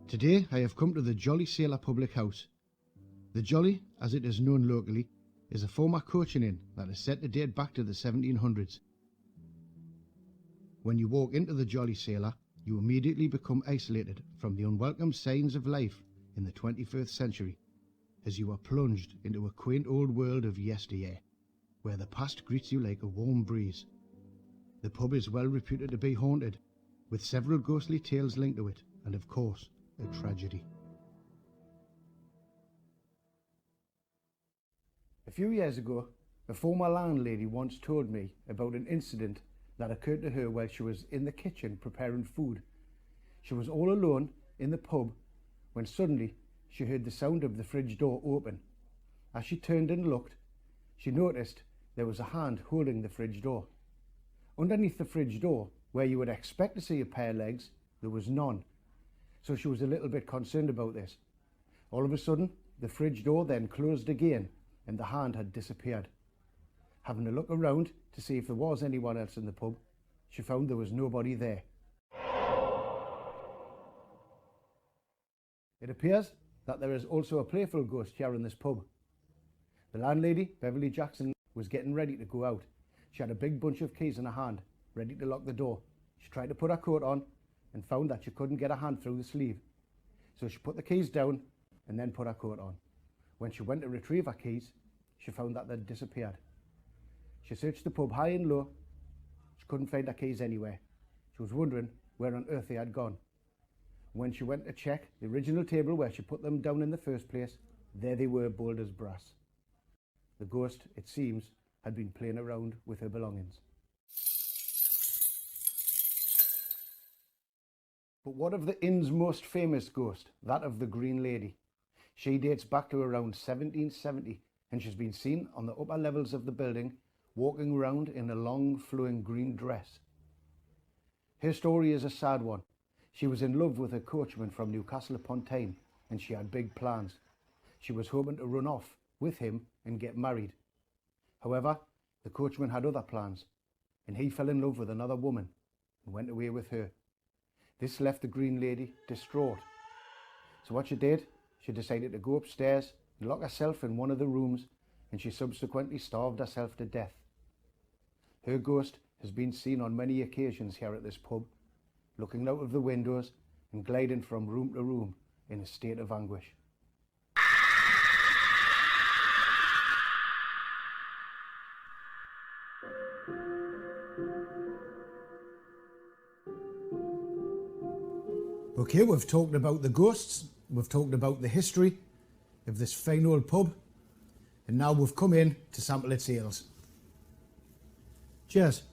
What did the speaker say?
Today I have come to the Jolly Sailor Public House. The Jolly, as it is known locally, is a former coaching inn that is said to date back to the 1700s. When you walk into the Jolly Sailor, you immediately become isolated from the unwelcome signs of life in the 21st century, as you are plunged into a quaint old world of yesteryear, where the past greets you like a warm breeze. The pub is well reputed to be haunted, with several ghostly tales linked to it, and of course, a tragedy. A few years ago, a former landlady once told me about an incident that occurred to her while she was in the kitchen preparing food. She was all alone in the pub when suddenly she heard the sound of the fridge door open. As she turned and looked, she noticed there was a hand holding the fridge door. Underneath the fridge door, where you would expect to see a pair of legs, there was none. So she was a little bit concerned about this. All of a sudden, the fridge door then closed again and the hand had disappeared. Having a look around to see if there was anyone else in the pub, she found there was nobody there. It appears that there is also a playful ghost here in this pub. The landlady, Beverly Jackson, was getting ready to go out. She had a big bunch of keys in her hand, ready to lock the door. She tried to put her coat on and found that she couldn't get her hand through the sleeve. So she put the keys down and then put her coat on. When she went to retrieve her keys, she found that they'd disappeared. She searched the pub high and low. She couldn't find her keys anywhere. She was wondering where on earth they had gone. When she went to check the original table where she put them down in the first place, there they were, Boulders Brass. The ghost, it seems, had been playing around with her belongings. But what of the inn's most famous ghost, that of the Green Lady? She dates back to around 1770 and she's been seen on the upper levels of the building walking around in a long flowing green dress. Her story is a sad one. She was in love with a coachman from Newcastle upon Tyne and she had big plans. She was hoping to run off with him and get married. However, the coachman had other plans and he fell in love with another woman and went away with her. This left the Green Lady distraught. So what she did, she decided to go upstairs and lock herself in one of the rooms, and she subsequently starved herself to death. Her ghost has been seen on many occasions here at this pub, looking out of the windows and gliding from room to room in a state of anguish. Okay, we've talked about the ghosts, we've talked about the history of this fine old pub, and now we've come in to sample its ales. Cheers.